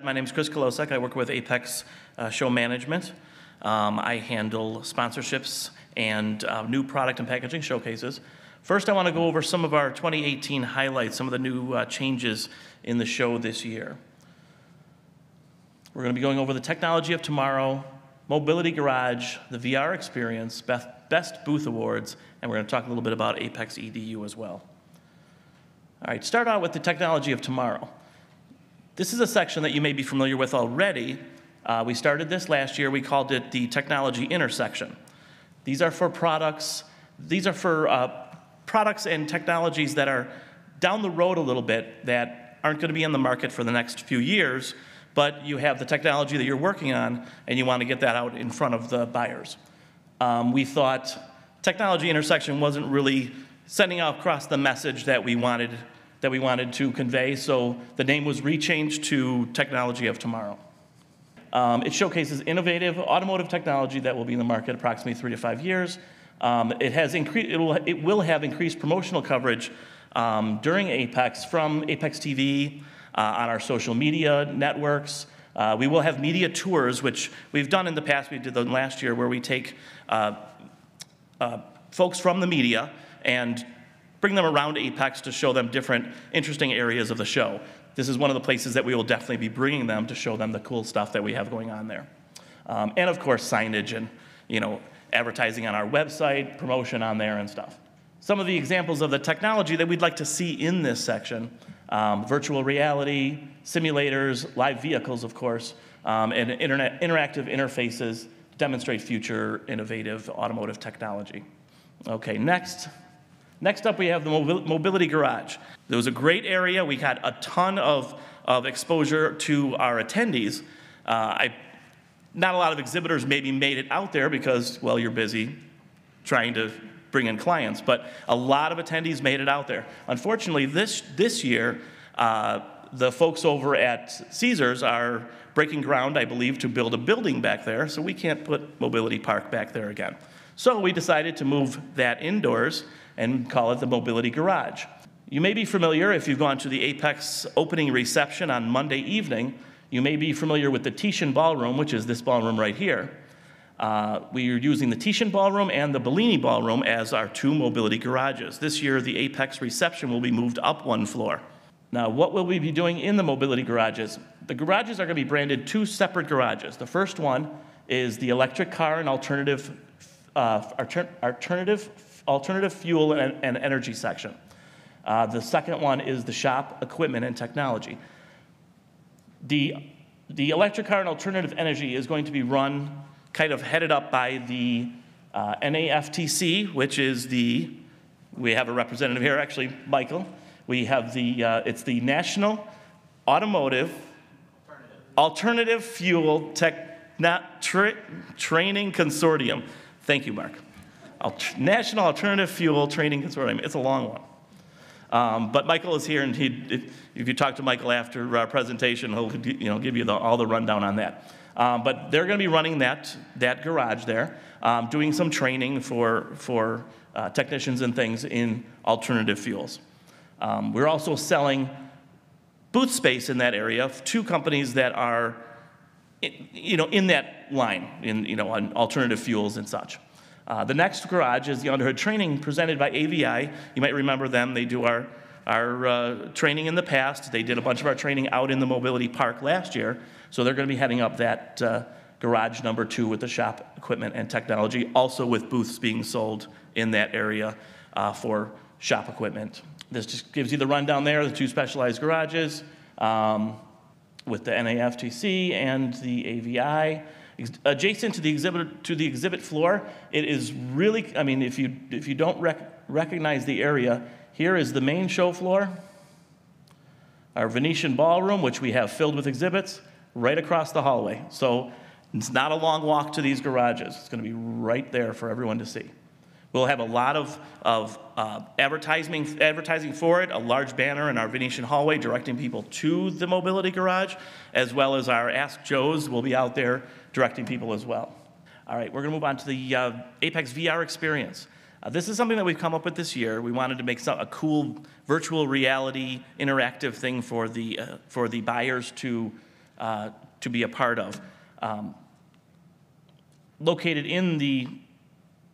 My name is Kalousek. I work with AAPEX Show Management. I handle sponsorships and new product and packaging showcases. First, I want to go over some of our 2018 highlights, some of the new changes in the show this year. We're going to be going over the technology of tomorrow, Mobility Garage, the VR experience, Best Booth Awards, and we're going to talk a little bit about AAPEX EDU as well. All right, start out with the technology of tomorrow. This is a section that you may be familiar with already. We started this last year. We called it the technology intersection. These are for products. These are for products and technologies that are down the road a little bit that aren't going to be in the market for the next few years, but you have the technology that you're working on and you want to get that out in front of the buyers. We thought technology intersection wasn't really sending out across the message that we wanted to convey, so the name was rechanged to Technology of Tomorrow. It showcases innovative automotive technology that will be in the market approximately 3 to 5 years. It will have increased promotional coverage during AAPEX from AAPEX TV, on our social media networks. We will have media tours, which we've done in the past. We did them last year, where we take folks from the media and bring them around AAPEX to show them different interesting areas of the show. This is one of the places that we will definitely be bringing them to show them the cool stuff that we have going on there. And of course, signage and advertising on our website, promotion on there and stuff. Some of the examples of the technology that we'd like to see in this section: virtual reality, simulators, live vehicles, of course, and interactive interfaces to demonstrate future innovative automotive technology. Okay, next up we have the Mobility Garage. There was a great area. We had a ton of exposure to our attendees. Not a lot of exhibitors maybe made it out there because, well, you're busy trying to bring in clients, but a lot of attendees made it out there. Unfortunately, this year, the folks over at Caesars are breaking ground, I believe, to build a building back there, so we can't put Mobility Park back there again. So we decided to move that indoors and call it the Mobility Garage. You may be familiar, if you've gone to the AAPEX opening reception on Monday evening, you may be familiar with the Titian Ballroom, which is this ballroom right here. We are using the Titian Ballroom and the Bellini Ballroom as our two Mobility Garages. This year, the AAPEX reception will be moved up one floor. Now, what will we be doing in the Mobility Garages? The garages are going to be branded two separate garages. The first one is the electric car and alternative fuel and energy section. The second one is the shop, equipment, and technology. The electric car and alternative energy is going to be run, kind of headed up by the NAFTC, which is we have a representative here, actually, Michael. We have it's the National Automotive Alternative Fuel Training Consortium. Thank you, Mark. National Alternative Fuel Training Consortium. It's a long one. But Michael is here, and if you talk to Michael after our presentation, he'll give you all the rundown on that. But they're going to be running that garage there, doing some training for technicians and things in alternative fuels. We're also selling booth space in that area to companies that are in that line, on alternative fuels and such. The next garage is the Underhood Training presented by AVI. You might remember them. They do our training in the past. They did a bunch of our training out in the Mobility Park last year. So they're going to be heading up that garage number 2 with the shop, equipment, and technology, also with booths being sold in that area for shop equipment. This just gives you the rundown there, the two specialized garages with the NAFTC and the AVI. Adjacent to the exhibit floor, it is really, if you don't recognize the area, here is the main show floor, our Venetian Ballroom, which we have filled with exhibits, right across the hallway. So it's not a long walk to these garages. It's going to be right there for everyone to see. We'll have a lot of advertising for it, a large banner in our Venetian hallway directing people to the Mobility Garage, as well as our Ask Joes will be out there directing people as well. All right, we're going to move on to the AAPEX VR experience. This is something that we've come up with this year. We wanted to make a cool virtual reality interactive thing for the buyers to to be a part of. Located in the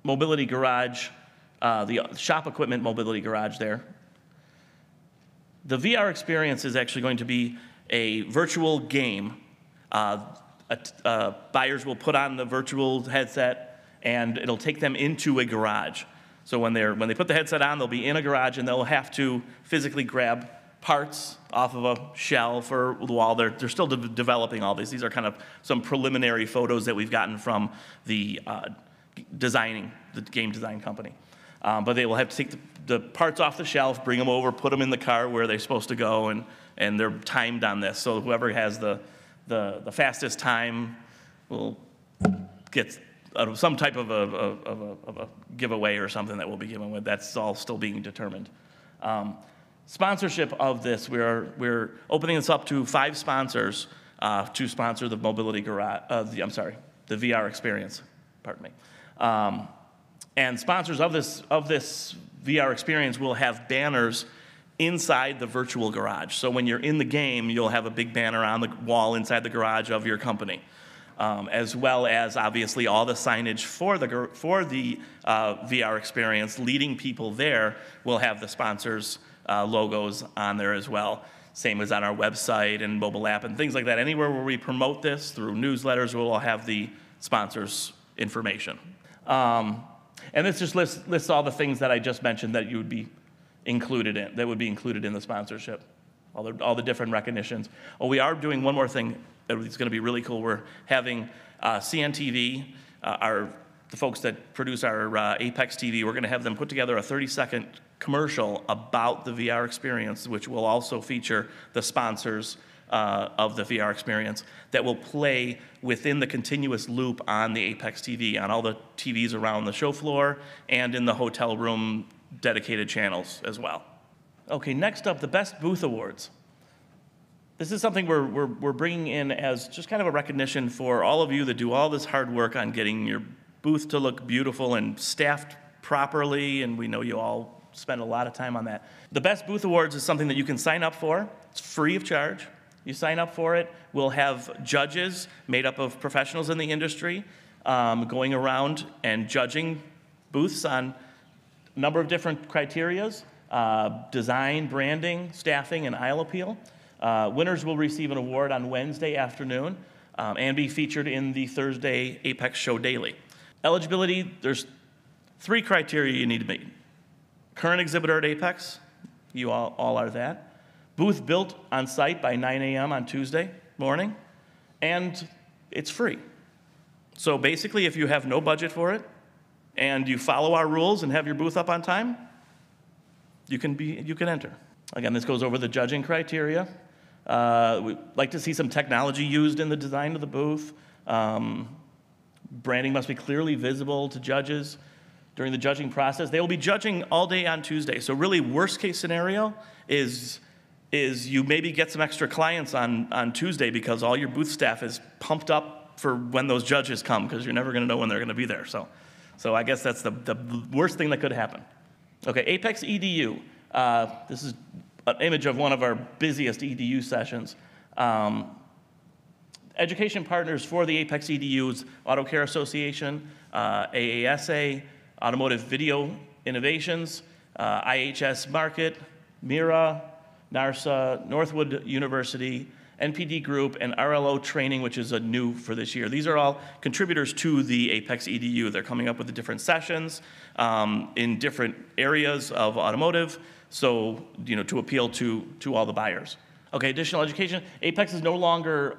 mobility garage, the shop equipment mobility garage there. The VR experience is actually going to be a virtual game. Buyers will put on the virtual headset, and it'll take them into a garage. So when they put the headset on, they'll be in a garage, and they'll have to physically grab parts off of a shelf or the wall. They're still developing all these. These are kind of some preliminary photos that we've gotten from the game design company. But they will have to take the parts off the shelf, bring them over, put them in the car where they're supposed to go, and they're timed on this. So whoever has the fastest time will get some type of a giveaway or something that we'll be giving with. That's all still being determined. Sponsorship of this, we're opening this up to 5 sponsors to sponsor the mobility garage. The VR experience. Pardon me. And sponsors of this VR experience will have banners inside the virtual garage. So when you're in the game, you'll have a big banner on the wall inside the garage of your company, as well as obviously all the signage for the VR experience. Leading people there will have the sponsors' logos on there as well. Same as on our website and mobile app and things like that. Anywhere where we promote this through newsletters, we'll have the sponsors' information. And this just lists all the things that I just mentioned that you would be included in, that would be included in the sponsorship, all the different recognitions. Oh, we are doing one more thing that's going to be really cool. We're having CNTV, the folks that produce our AAPEX TV, we're going to have them put together a 30-second commercial about the VR experience, which will also feature the sponsors of the VR experience that will play within the continuous loop on the AAPEX TV, on all the TVs around the show floor and in the hotel room dedicated channels as well. Okay, next up, the Best Booth Awards. This is something we're bringing in as just kind of a recognition for all of you that do all this hard work on getting your booth to look beautiful and staffed properly, and we know you all spend a lot of time on that. The Best Booth Awards is something that you can sign up for. It's free of charge. You sign up for it. We'll have judges made up of professionals in the industry going around and judging booths on a number of different criterias, design, branding, staffing, and aisle appeal. Winners will receive an award on Wednesday afternoon and be featured in the Thursday AAPEX Show Daily. Eligibility, there's 3 criteria you need to meet. Current exhibitor at AAPEX, you all are that. Booth built on site by 9 a.m. on Tuesday morning, and it's free. So basically, if you have no budget for it, and you follow our rules and have your booth up on time, you can enter. Again, this goes over the judging criteria. We'd like to see some technology used in the design of the booth. Branding must be clearly visible to judges during the judging process. They will be judging all day on Tuesday. So really, worst case scenario is you maybe get some extra clients on Tuesday because all your booth staff is pumped up for when those judges come, because you're never going to know when they're going to be there. So I guess that's the worst thing that could happen. Okay, AAPEX EDU. This is an image of one of our busiest EDU sessions. Education partners for the AAPEX EDUs, Auto Care Association, AASA, Automotive Video Innovations, IHS Market, Mira, NARSA, Northwood University, NPD Group, and RLO Training, which is a new for this year. These are all contributors to the AAPEX EDU. They're coming up with the different sessions in different areas of automotive, so to appeal to all the buyers. Okay, additional education. AAPEX is no longer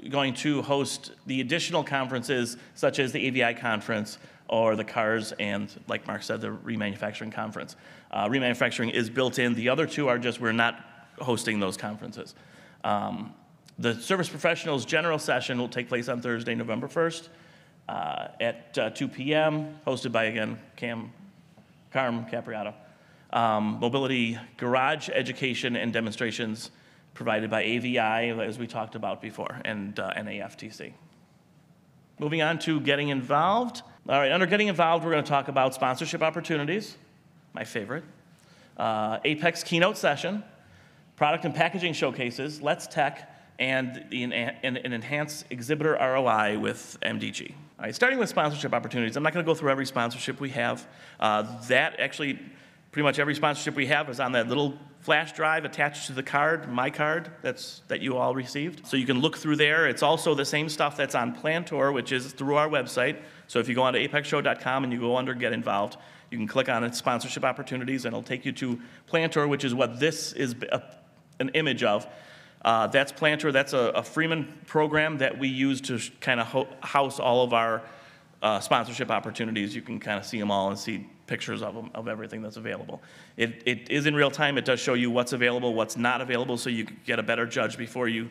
going to host the additional conferences such as the AVI conference or the CARS and, like Mark said, the remanufacturing conference. Remanufacturing is built in. The other two are just, we're not hosting those conferences. The Service Professionals General Session will take place on Thursday, November 1st at 2 p.m., hosted by, again, Carm Capriato. Mobility Garage Education and Demonstrations provided by AVI, as we talked about before, and NAFTC. Moving on to getting involved. All right, under getting involved, we're going to talk about sponsorship opportunities, my favorite, AAPEX keynote session, product and packaging showcases, Let's Tech, and an enhanced exhibitor ROI with MDG. All right, starting with sponsorship opportunities, I'm not going to go through every sponsorship we have. Pretty much every sponsorship we have is on that little flash drive attached to the card, my card, that you all received. So you can look through there. It's also the same stuff that's on Plantor, which is through our website. So if you go on to apexshow.com and you go under Get Involved, you can click on it, Sponsorship Opportunities, and it'll take you to Plantor, which is what this is an image of. That's Plantor. That's a Freeman program that we use to kind of house all of our sponsorship opportunities. You can kind of see them all and see pictures of them, of everything that's available. It is in real time. It does show you what's available, what's not available, so you can get a better judge before you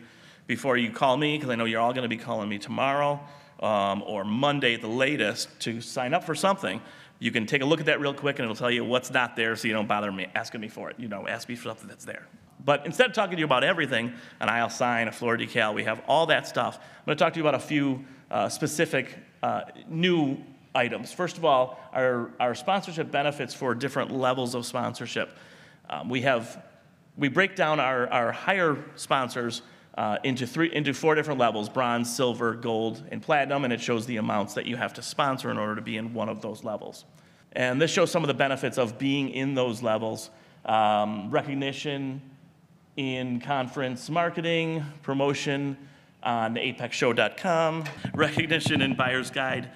call me, because I know you're all going to be calling me tomorrow or Monday at the latest to sign up for something. You can take a look at that real quick, and it'll tell you what's not there, so you don't bother me asking me for it. Ask me for something that's there. But instead of talking to you about everything, an aisle sign, a floor decal, we have all that stuff. I'm going to talk to you about a few specific new items. First of all, our sponsorship benefits for different levels of sponsorship. We break down our higher sponsors into 4 different levels: bronze, silver, gold, and platinum, and it shows the amounts that you have to sponsor in order to be in one of those levels. And this shows some of the benefits of being in those levels: recognition in conference marketing, promotion on apexshow.com, recognition in Buyer's Guide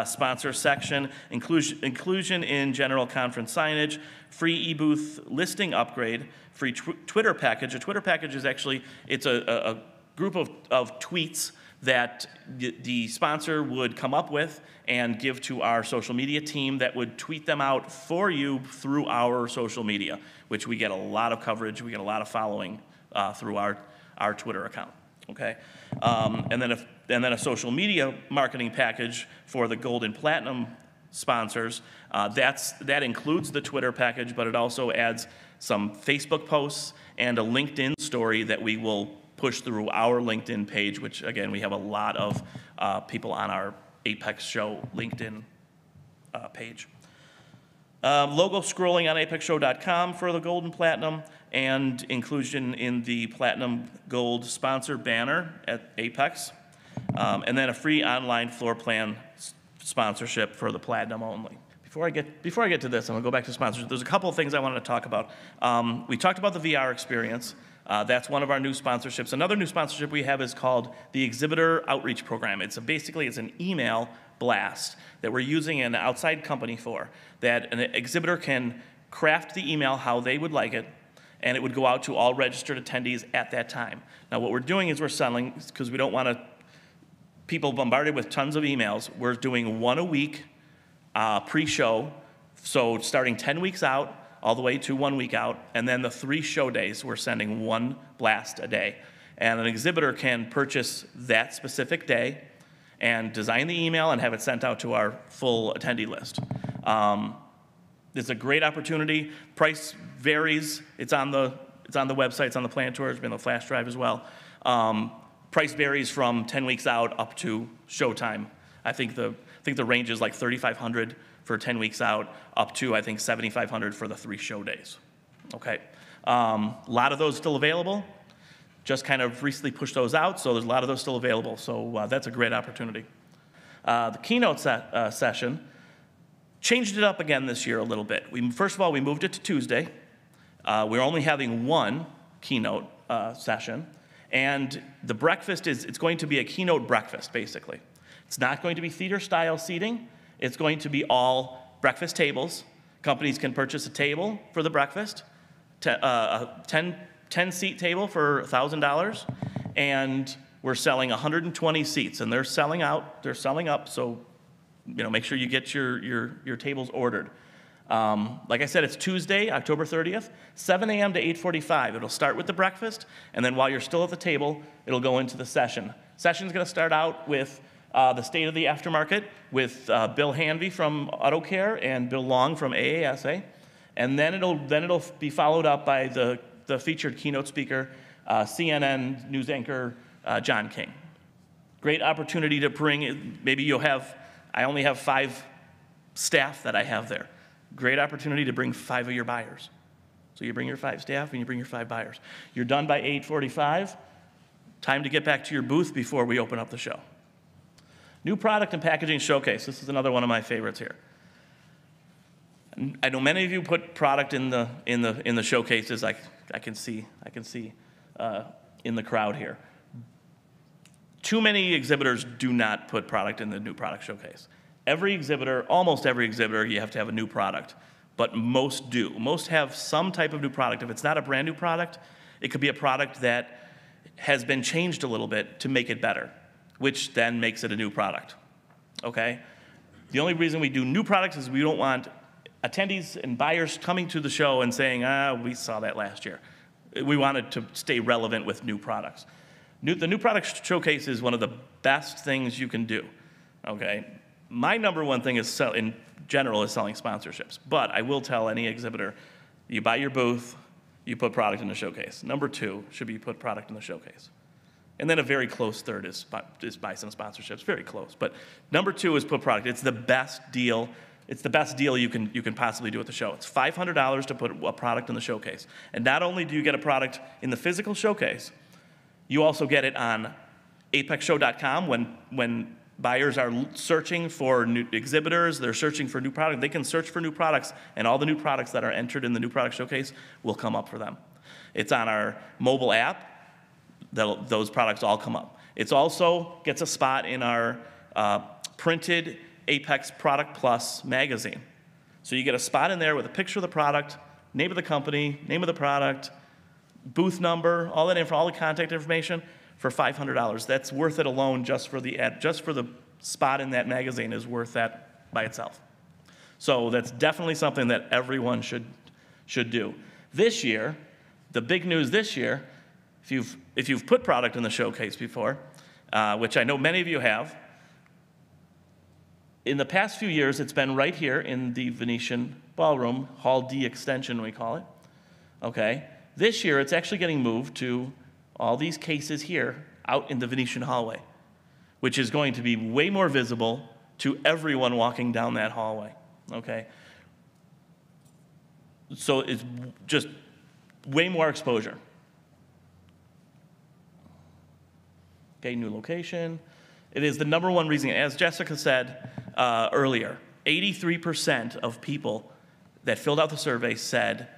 sponsor section, inclusion in general conference signage, free e-booth listing upgrade, free Twitter package. A Twitter package is actually, it's a group of tweets that the sponsor would come up with and give to our social media team that would tweet them out for you through our social media, which we get a lot of coverage, we get a lot of following through our Twitter account. Okay, and then a social media marketing package for the gold and platinum sponsors. That includes the Twitter package, but it also adds some Facebook posts and a LinkedIn story that we will push through our LinkedIn page, which again, we have a lot of people on our AAPEX Show LinkedIn page. Logo scrolling on apexshow.com for the gold and platinum, and inclusion in the platinum gold sponsor banner at AAPEX, and then a free online floor plan sponsorship for the platinum only. Before I get to this, I'm gonna go back to sponsorship. There's a couple of things I wanted to talk about. We talked about the VR experience. That's one of our new sponsorships. Another new sponsorship we have is called the Exhibitor Outreach Program. Basically it's an email blast that we're using an outside company for, that an exhibitor can craft the email how they would like it, and it would go out to all registered attendees at that time. Now what we're doing is we're selling, because we don't want people bombarded with tons of emails, we're doing 1 a week pre-show, so starting 10 weeks out, all the way to 1 week out, and then the 3 show days, we're sending 1 blast a day. And an exhibitor can purchase that specific day and design the email and have it sent out to our full attendee list. It's a great opportunity. Price varies. It's on the website. It's on the Plantor. It's been on the flash drive as well. Price varies from 10 weeks out up to showtime. I think the range is like $3,500 for 10 weeks out, up to I think $7,500 for the 3 show days. Okay, a lot of those still available. Just kind of recently pushed those out, so there's a lot of those still available. So that's a great opportunity. The keynote session. Changed it up again this year a little bit. First of all, we moved it to Tuesday. We're only having 1 keynote session. And the breakfast it's going to be a keynote breakfast, basically. It's not going to be theater-style seating. It's going to be all breakfast tables. Companies can purchase a table for the breakfast, a 10-seat table for $1,000, and we're selling 120 seats, and they're selling out, they're selling up, so make sure you get your tables ordered. Like I said, it's Tuesday, October 30th, 7 a.m. to 8:45. It'll start with the breakfast, and then while you're still at the table, it'll go into the session. Session's gonna start out with the state of the aftermarket with Bill Hanvey from AutoCare and Bill Long from AASA, and then it'll be followed up by the featured keynote speaker, CNN news anchor John King. Great opportunity to bring. Maybe I only have 5 staff that I have there. Great opportunity to bring 5 of your buyers. So you bring your 5 staff and you bring your 5 buyers. You're done by 8:45. Time to get back to your booth before we open up the show. New product and packaging showcase. This is another one of my favorites here. I know many of you put product in the showcases. I can see in the crowd here. Too many exhibitors do not put product in the new product showcase. Every exhibitor, almost every exhibitor, you have to have a new product, but most do. Most have some type of new product. If it's not a brand new product, it could be a product that has been changed a little bit to make it better, which then makes it a new product, okay? The only reason we do new products is we don't want attendees and buyers coming to the show and saying, we saw that last year. We wanted to stay relevant with new products. The new product showcase is one of the best things you can do, okay? My number one thing is in general is selling sponsorships, but I will tell any exhibitor, you buy your booth, you put product in the showcase. Number two should be you put product in the showcase. And then a very close third is buy some sponsorships, very close. But number two is put product. It's the best deal. It's the best deal you can possibly do at the show. It's $500 to put a product in the showcase. And not only do you get a product in the physical showcase, you also get it on apexshow.com when buyers are searching for new exhibitors, they're searching for new product, they can search for new products, and all the new products that are entered in the new product showcase will come up for them. It's on our mobile app. Those products all come up. It also gets a spot in our printed AAPEX Product Plus magazine. So you get a spot in there with a picture of the product, name of the company, name of the product, booth number, all that info, all the contact information for $500. That's worth it alone just for the ad, just for the spot in that magazine is worth that by itself. So that's definitely something that everyone should do. This year, the big news this year, if you've put product in the showcase before, which I know many of you have, in the past few years, it's been right here in the Venetian Ballroom, Hall D Extension, we call it. Okay? This year, it's actually getting moved to all these cases here out in the Venetian hallway, which is going to be way more visible to everyone walking down that hallway. Okay? So it's just way more exposure. Okay, new location. It is the number one reason, as Jessica said earlier, 83% of people that filled out the survey said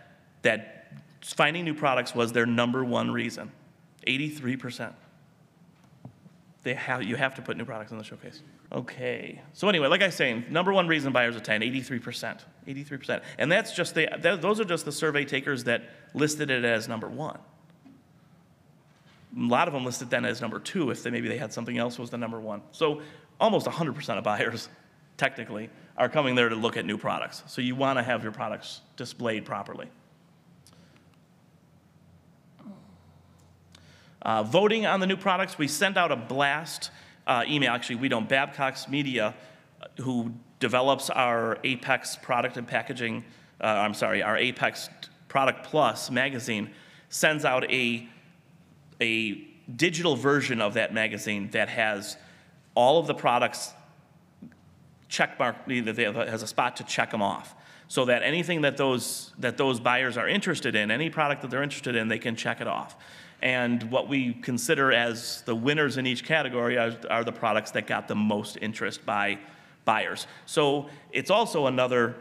that finding new products was their number one reason. 83%. You have to put new products in the showcase. Okay. So anyway, like I was saying, number one reason buyers attend, 83%. 83%. And that's just those are just the survey takers that listed it as number one. A lot of them listed then as number two if maybe they had something else was the number one. So almost 100% of buyers, technically, are coming there to look at new products. So you want to have your products displayed properly. Voting on the new products, we send out a blast email. Actually, we don't. Babcock's Media, who develops our AAPEX product and packaging, our AAPEX Product Plus magazine, sends out a digital version of that magazine that has all of the products checkmarked, that has a spot to check them off, so that anything that those buyers are interested in, any product that they're interested in, they can check it off. And what we consider as the winners in each category are the products that got the most interest by buyers. So it's also another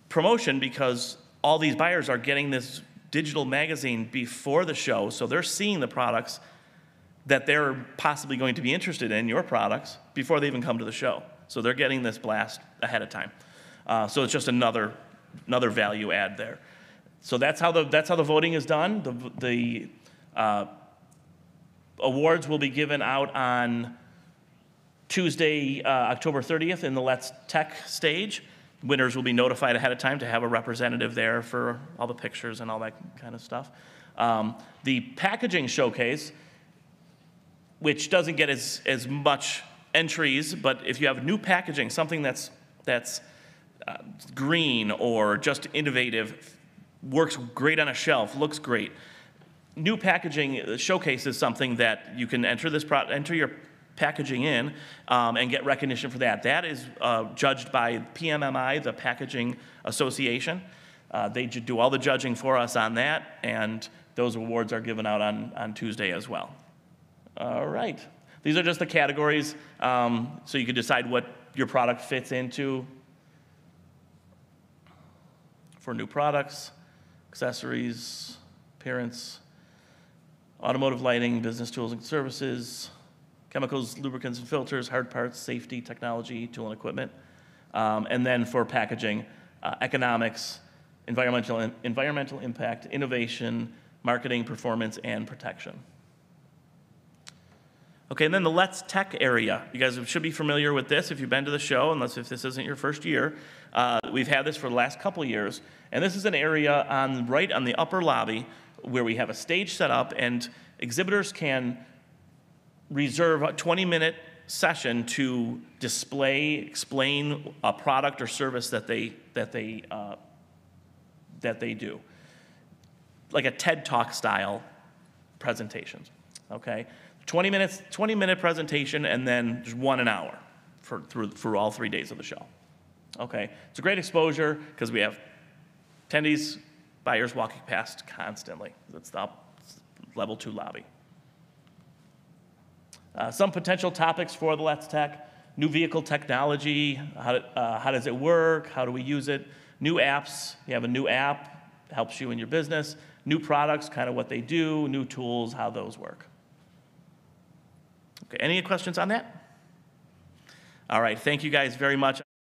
promotion because all these buyers are getting this digital magazine before the show, so they're seeing the products that they're possibly going to be interested in, your products, before they even come to the show. So they're getting this blast ahead of time. So it's just another value add there. So that's how the voting is done. The awards will be given out on Tuesday, October 30th in the Let's Tech stage. Winners will be notified ahead of time to have a representative there for all the pictures and all that kind of stuff. The packaging showcase, which doesn't get as much entries, but if you have new packaging, something that's green or just innovative, works great on a shelf, looks great. New packaging showcase is something that you can enter your packaging in and get recognition for that. That is judged by PMMI, the Packaging Association. They do all the judging for us on that, and those awards are given out on Tuesday as well. All right. These are just the categories, so you can decide what your product fits into. For new products, accessories, appearance, automotive lighting, business tools and services, chemicals, lubricants and filters, hard parts, safety, technology, tool and equipment. And then for packaging, economics, environmental impact, innovation, marketing, performance, and protection. Okay, and then the Let's Tech area. You guys should be familiar with this if you've been to the show, unless if this isn't your first year. We've had this for the last couple years, and this is an area right on the upper lobby where we have a stage set up, and exhibitors can reserve a 20-minute session to explain a product or service that they do, like a TED Talk style presentations. Okay, 20-minute presentation, and then just 1 hour for all 3 days of the show. Okay, it's a great exposure because we have attendees, buyers walking past constantly. That's the level 2 lobby. Some potential topics for the Let's Tech: new vehicle technology, how does it work, how do we use it, new apps, you have a new app, helps you in your business, new products, kind of what they do, new tools, how those work. Okay, any questions on that? All right, thank you guys very much.